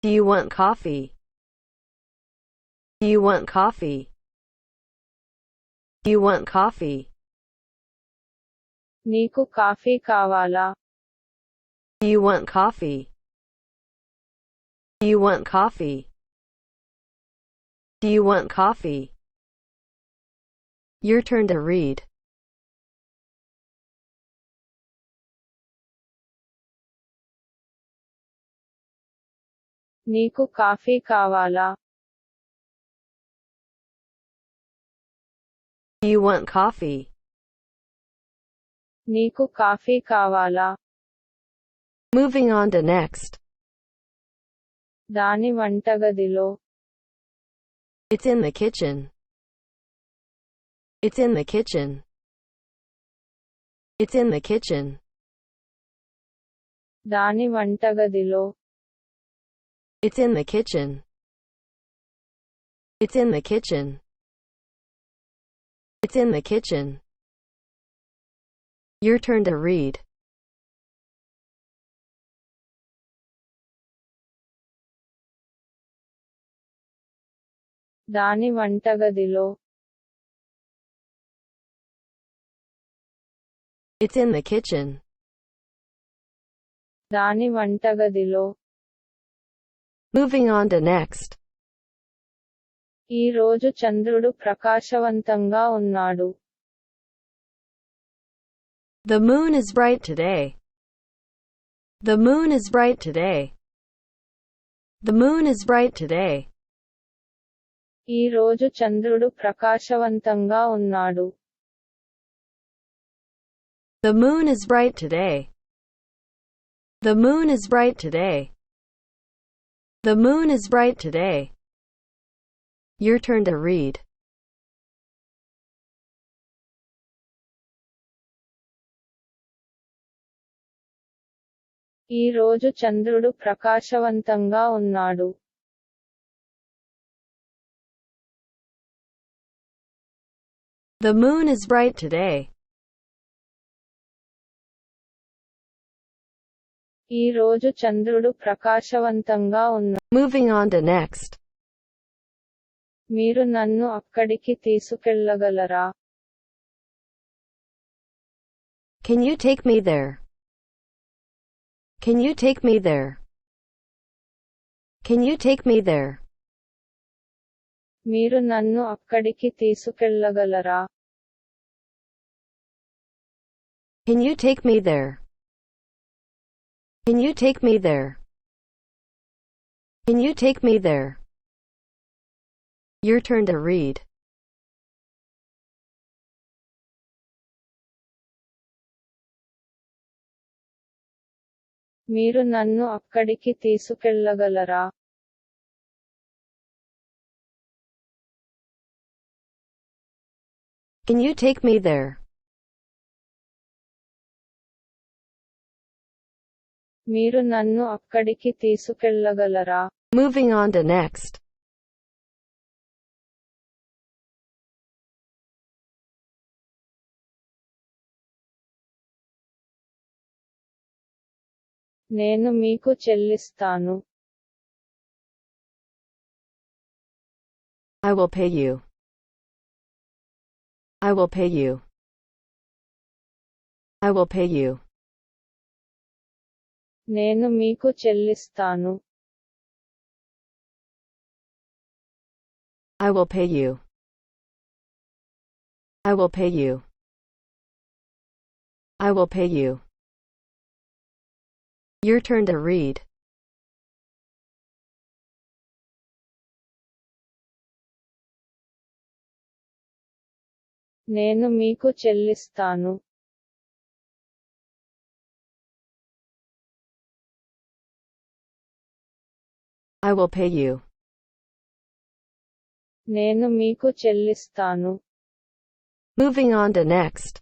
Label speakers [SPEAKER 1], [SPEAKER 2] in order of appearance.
[SPEAKER 1] Do you want coffee? Do you want coffee? Do you want coffee?
[SPEAKER 2] నీకు coffee కావాలా?
[SPEAKER 1] Do you want coffee? Do you want coffee? Do you want coffee? Your turn to read.
[SPEAKER 2] నీకు coffee కావాలా?
[SPEAKER 1] Do you want coffee?
[SPEAKER 2] నీకు coffee కావాలా?
[SPEAKER 1] Moving on to next.
[SPEAKER 2] దాని వంటగదిలో.
[SPEAKER 1] It's in the kitchen. It's in the kitchen. It's in the kitchen.
[SPEAKER 2] దాని వంటగదిలో.
[SPEAKER 1] It's in the kitchen. It's in the kitchen. It's in the kitchen. Your turn to read.
[SPEAKER 2] దాని వంటగదిలో.
[SPEAKER 1] It's in the kitchen.
[SPEAKER 2] దాని వంటగదిలో.
[SPEAKER 1] Moving on to next.
[SPEAKER 2] ఈ రోజు చంద్రుడు ప్రకాశవంతంగా ఉన్నాడు.
[SPEAKER 1] The moon is bright today. The moon is bright today. The moon is bright today.
[SPEAKER 2] ఈ రోజు చంద్రుడు ప్రకాశవంతంగా ఉన్నాడు.
[SPEAKER 1] The moon is bright today. The moon is bright today. The moon is bright today. Your turn to read.
[SPEAKER 2] ఈ రోజు చంద్రుడు ప్రకాశవంతంగా ఉన్నాడు.
[SPEAKER 1] The moon is bright today.
[SPEAKER 2] ఈ రోజు చంద్రుడు ప్రకాశవంతంగా ఉన్నాడు.
[SPEAKER 1] Moving on to next.
[SPEAKER 2] మీరు నన్ను అక్కడికి తీసుకెళ్లగలరా?
[SPEAKER 1] Can you take me there? Can you take me there? Can you take me there?
[SPEAKER 2] మీరు నన్ను అక్కడికి తీసుకెళ్లగలరా?
[SPEAKER 1] Can you take me there? Can you take me there? Can you take me there? Your turn to read.
[SPEAKER 2] మీరు నన్ను అక్కడికి తీసుకెళ్లగలరా?
[SPEAKER 1] Can you take me there?
[SPEAKER 2] మీరు నన్ను అక్కడికి తీసుకెళ్లగలరా?
[SPEAKER 1] Moving on to next.
[SPEAKER 2] నేను మీకు చెల్లిస్తాను.
[SPEAKER 1] I will pay you. I will pay you. I will pay you.
[SPEAKER 2] నేను మీకు చెల్లిస్తాను.
[SPEAKER 1] I will pay you. I will pay you. I will pay you. Your turn to read.
[SPEAKER 2] నేను మీకు చెల్లిస్తాను.
[SPEAKER 1] I will pay you.
[SPEAKER 2] నేను మీకు చెల్లిస్తాను.
[SPEAKER 1] Moving on to next.